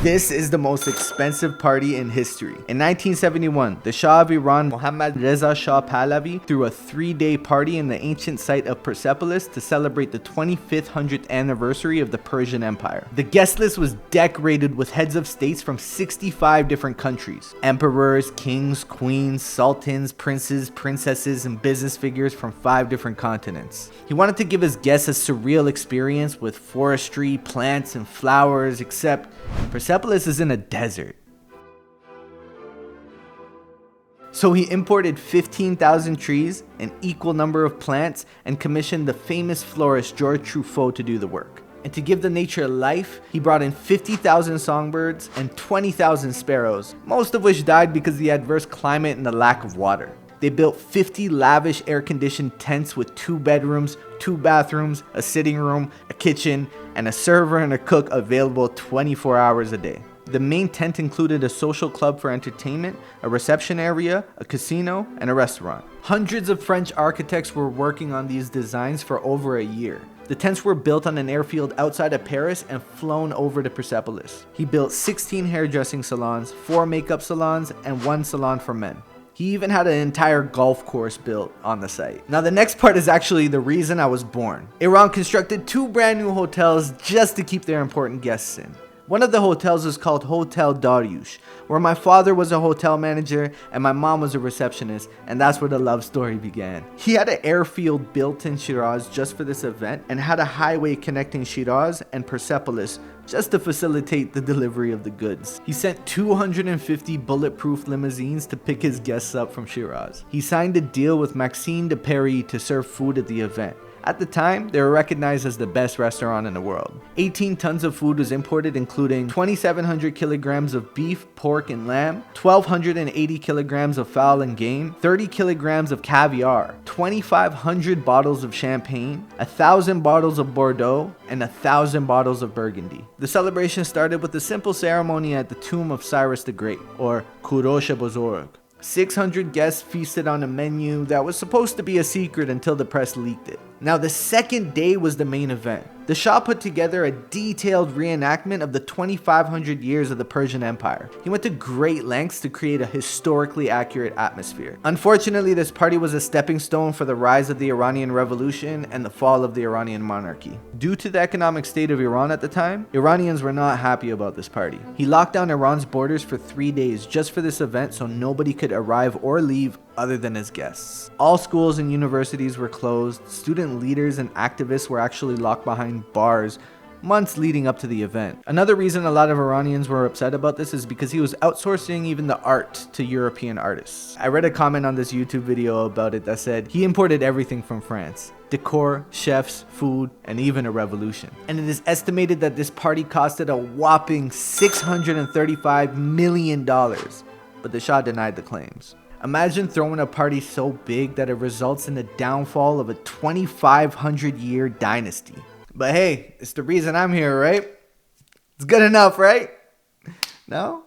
This is the most expensive party in history. In 1971, the Shah of Iran, Mohammad Reza Shah Pahlavi, threw a 3-day party in the ancient site of Persepolis to celebrate the 2500th anniversary of the Persian Empire. The guest list was decorated with heads of states from 65 different countries. Emperors, kings, queens, sultans, princes, princesses, and business figures from 5 different continents. He wanted to give his guests a surreal experience with forestry, plants, and flowers, except Persepolis is in a desert. So he imported 15,000 trees, an equal number of plants, and commissioned the famous florist George Truffaut to do the work. And to give the nature life, he brought in 50,000 songbirds and 20,000 sparrows, most of which died because of the adverse climate and the lack of water. They built 50 lavish air-conditioned tents with 2 bedrooms, 2 bathrooms, a sitting room, a kitchen, and a server and a cook available 24 hours a day. The main tent included a social club for entertainment, a reception area, a casino, and a restaurant. Hundreds of French architects were working on these designs for over a year. The tents were built on an airfield outside of Paris and flown over to Persepolis. He built 16 hairdressing salons, 4 makeup salons, and 1 salon for men. He even had an entire golf course built on the site. Now the next part is actually the reason I was born. Iran constructed 2 brand new hotels just to keep their important guests in. One of the hotels is called Hotel Daryush, where my father was a hotel manager and my mom was a receptionist, and that's where the love story began. He had an airfield built in Shiraz just for this event and had a highway connecting Shiraz and Persepolis just to facilitate the delivery of the goods. He sent 250 bulletproof limousines to pick his guests up from Shiraz. He signed a deal with Maxime de Paris to serve food at the event. At the time, they were recognized as the best restaurant in the world. 18 tons of food was imported, including 2,700 kilograms of beef, pork, and lamb, 1,280 kilograms of fowl and game, 30 kilograms of caviar, 2,500 bottles of champagne, 1,000 bottles of Bordeaux, and 1,000 bottles of Burgundy. The celebration started with a simple ceremony at the tomb of Cyrus the Great, or Kurosh Bozorg. 600 guests feasted on a menu that was supposed to be a secret until the press leaked it. Now the second day was the main event. The Shah put together a detailed reenactment of the 2,500 years of the Persian Empire. He went to great lengths to create a historically accurate atmosphere. Unfortunately, this party was a stepping stone for the rise of the Iranian Revolution and the fall of the Iranian monarchy. Due to the economic state of Iran at the time, Iranians were not happy about this party. He locked down Iran's borders for 3 days just for this event so nobody could arrive or leave other than his guests. All schools and universities were closed. Student leaders and activists were actually locked behind bars months leading up to the event. Another reason a lot of Iranians were upset about this is because he was outsourcing even the art to European artists. I read a comment on this YouTube video about it that said he imported everything from France: decor, chefs, food, and even a revolution. And it is estimated that this party costed a whopping $635 million, but the Shah denied the claims. Imagine throwing a party so big that it results in the downfall of a 2,500-year dynasty. But hey, it's the reason I'm here, right? It's good enough, right? No?